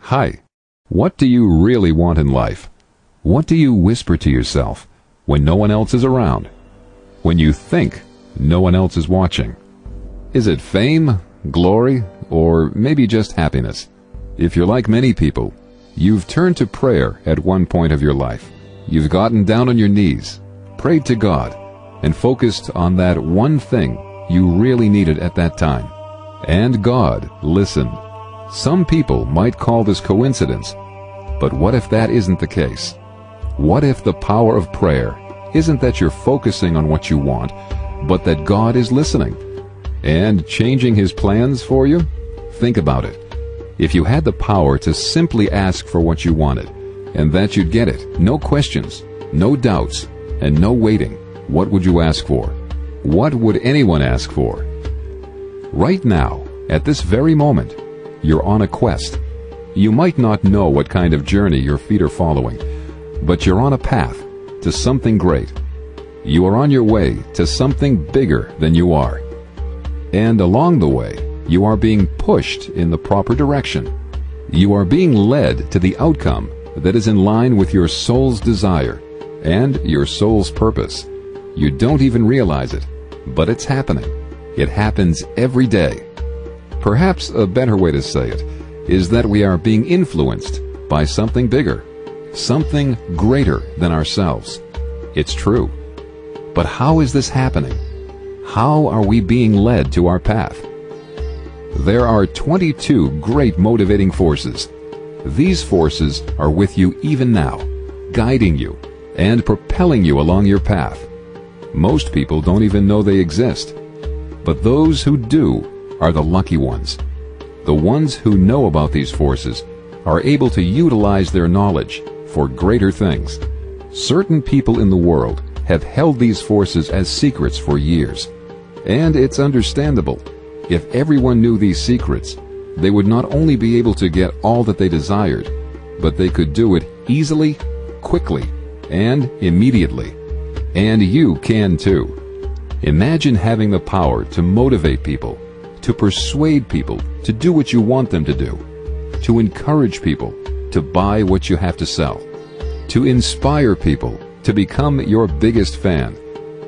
Hi. What do you really want in life? What do you whisper to yourself when no one else is around? When you think no one else is watching? Is it fame, glory, or maybe just happiness? If you're like many people, you've turned to prayer at one point of your life. You've gotten down on your knees, prayed to God, and focused on that one thing you really needed at that time. And God listened. Some people might call this coincidence, but what if that isn't the case? What if the power of prayer isn't that you're focusing on what you want, but that God is listening and changing His plans for you? Think about it. If you had the power to simply ask for what you wanted, and that you'd get it, no questions, no doubts, and no waiting, what would you ask for? What would anyone ask for? Right now, at this very moment, you're on a quest. You might not know what kind of journey your feet are following, but you're on a path to something great. You are on your way to something bigger than you are. And along the way, you are being pushed in the proper direction. You are being led to the outcome that is in line with your soul's desire and your soul's purpose. You don't even realize it, but it's happening. It happens every day. Perhaps a better way to say it is that we are being influenced by something bigger, something greater than ourselves. It's true. But how is this happening? How are we being led to our path? There are 22 great motivating forces. These forces are with you even now, guiding you and propelling you along your path. Most people don't even know they exist, but those who do are the lucky ones. The ones who know about these forces are able to utilize their knowledge for greater things. Certain people in the world have held these forces as secrets for years. And it's understandable. If everyone knew these secrets, they would not only be able to get all that they desired, but they could do it easily, quickly, and immediately. And you can too. Imagine having the power to motivate people, to persuade people to do what you want them to do, to encourage people to buy what you have to sell, to inspire people to become your biggest fan,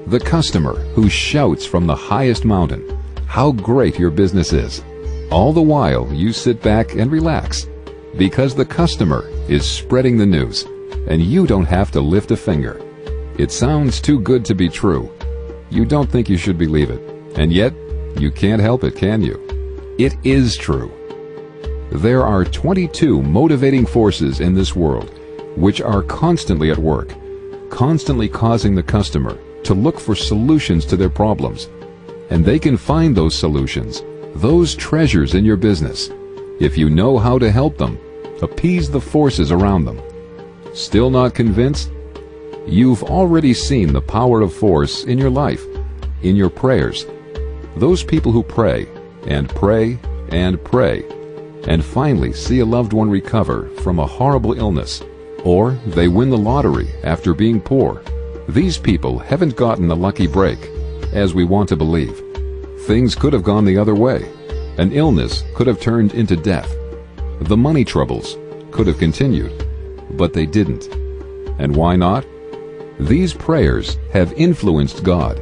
the customer who shouts from the highest mountain how great your business is. All the while you sit back and relax, because the customer is spreading the news, and you don't have to lift a finger. It sounds too good to be true. You don't think you should believe it, and yet you can't help it, can you? It is true. There are 22 motivating forces in this world which are constantly at work, constantly causing the customer to look for solutions to their problems. And they can find those solutions, those treasures in your business, if you know how to help them, appease the forces around them. Still not convinced? You've already seen the power of force in your life, in your prayers. Those people who pray and pray and pray and finally see a loved one recover from a horrible illness, or they win the lottery after being poor. These people haven't gotten a lucky break, as we want to believe. Things could have gone the other way. An illness could have turned into death. The money troubles could have continued, but they didn't. And why not? These prayers have influenced God.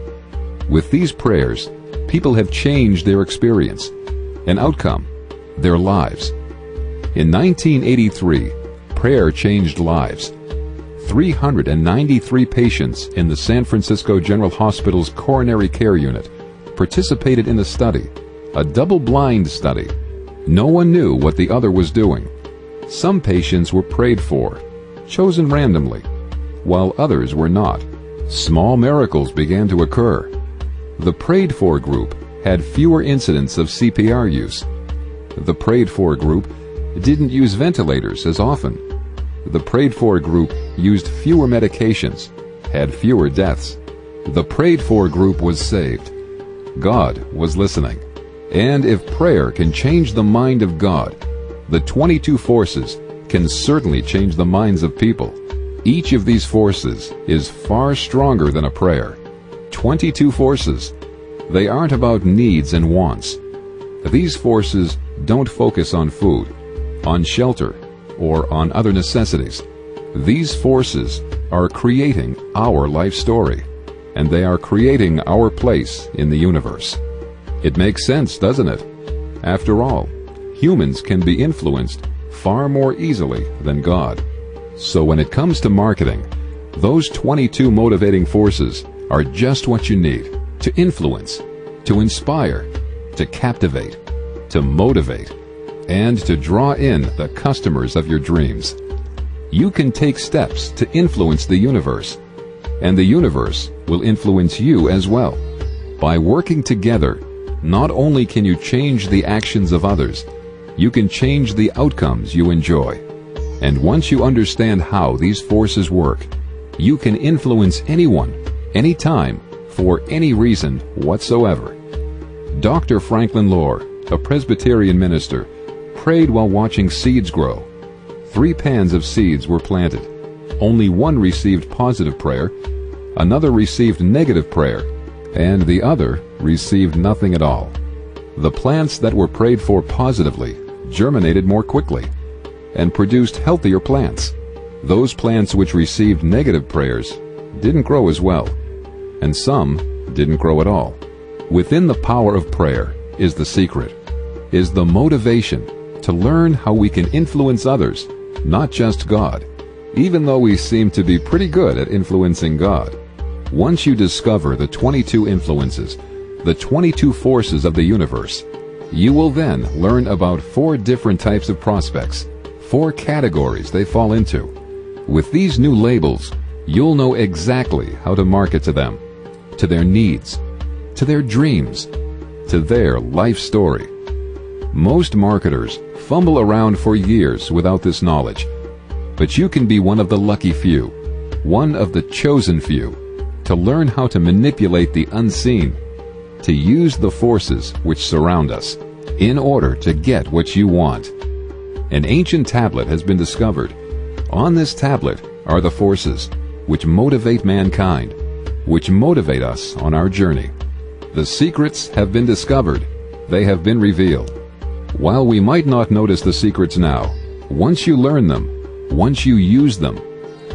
With these prayers, people have changed their experience, an outcome, their lives. In 1983, prayer changed lives. 393 patients in the San Francisco General Hospital's coronary care unit participated in the study, a double-blind study. No one knew what the other was doing. Some patients were prayed for, chosen randomly, while others were not. Small miracles began to occur. The prayed-for group had fewer incidents of CPR use. The prayed-for group didn't use ventilators as often. The prayed-for group used fewer medications, had fewer deaths. The prayed-for group was saved. God was listening. And if prayer can change the mind of God, the 22 forces can certainly change the minds of people. Each of these forces is far stronger than a prayer. 22 forces. They aren't about needs and wants. These forces don't focus on food, on shelter, or on other necessities. These forces are creating our life story, and they are creating our place in the universe. It makes sense, doesn't it? After all, humans can be influenced far more easily than God. So when it comes to marketing, those 22 motivating forces are just what you need to influence, to inspire, to captivate, to motivate, and to draw in the customers of your dreams. You can take steps to influence the universe, and the universe will influence you as well. By working together, not only can you change the actions of others, you can change the outcomes you enjoy. And once you understand how these forces work, you can influence anyone, anytime, for any reason whatsoever. Dr. Franklin Lohr, a Presbyterian minister, prayed while watching seeds grow. 3 pans of seeds were planted. Only one received positive prayer, another received negative prayer, and the other received nothing at all. The plants that were prayed for positively germinated more quickly and produced healthier plants. Those plants which received negative prayers didn't grow as well, and some didn't grow at all. Within the power of prayer is the secret, is the motivation to learn how we can influence others, not just God, even though we seem to be pretty good at influencing God. Once you discover the 22 influences, the 22 forces of the universe, you will then learn about 4 different types of prospects, 4 categories they fall into. With these new labels, you'll know exactly how to market to them, to their needs, to their dreams, to their life story. Most marketers fumble around for years without this knowledge, but you can be one of the lucky few, one of the chosen few, to learn how to manipulate the unseen, to use the forces which surround us in order to get what you want. An ancient tablet has been discovered. On this tablet are the forces which motivate mankind, which motivate us on our journey. The secrets have been discovered. They have been revealed. While we might not notice the secrets now, once you learn them, once you use them,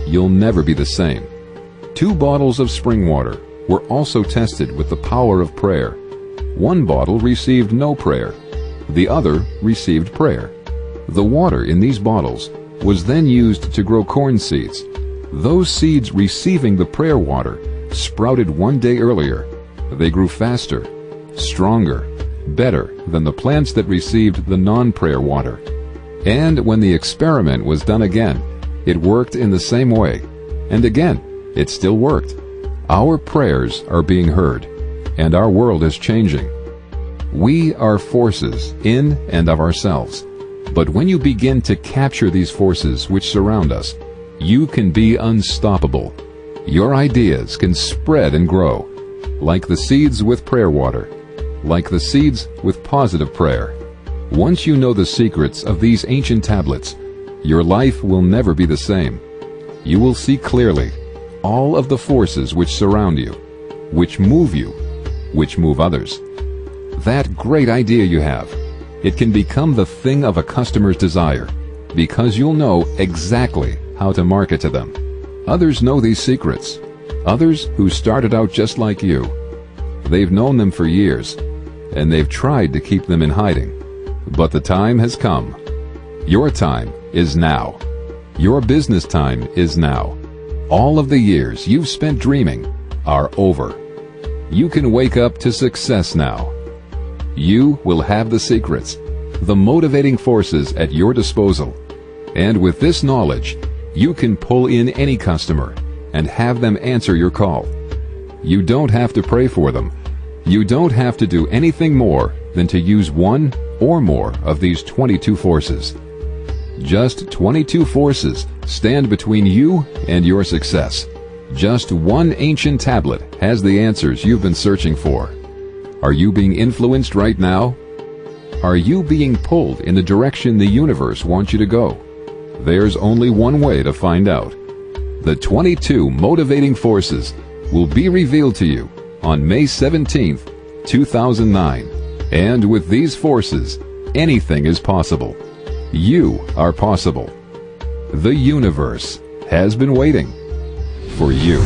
you'll never be the same. 2 bottles of spring water were also tested with the power of prayer. One bottle received no prayer. The other received prayer. The water in these bottles was then used to grow corn seeds. Those seeds receiving the prayer water sprouted 1 day earlier. They grew faster, stronger, better than the plants that received the non-prayer water. And when the experiment was done again, it worked in the same way. And again, it still worked. Our prayers are being heard, and our world is changing. We are forces in and of ourselves. But when you begin to capture these forces which surround us, you can be unstoppable. Your ideas can spread and grow, like the seeds with prayer water, like the seeds with positive prayer. Once you know the secrets of these ancient tablets, your life will never be the same. You will see clearly all of the forces which surround you, which move others. That great idea you have, it can become the thing of a customer's desire, because you'll know exactly how to market to them. Others know these secrets, others who started out just like you. They've known them for years, and they've tried to keep them in hiding. But the time has come. Your time is now. Your business time is now. All of the years you've spent dreaming are over. You can wake up to success now. You will have the secrets, the motivating forces at your disposal. And with this knowledge, you can pull in any customer and have them answer your call. You don't have to pray for them. You don't have to do anything more than to use one or more of these 22 forces. Just 22 forces stand between you and your success. Just one ancient tablet has the answers you've been searching for. Are you being influenced right now? Are you being pulled in the direction the universe wants you to go? There's only one way to find out. The 22 motivating forces will be revealed to you on May 17th, 2009. And with these forces, anything is possible. You are possible. The universe has been waiting for you.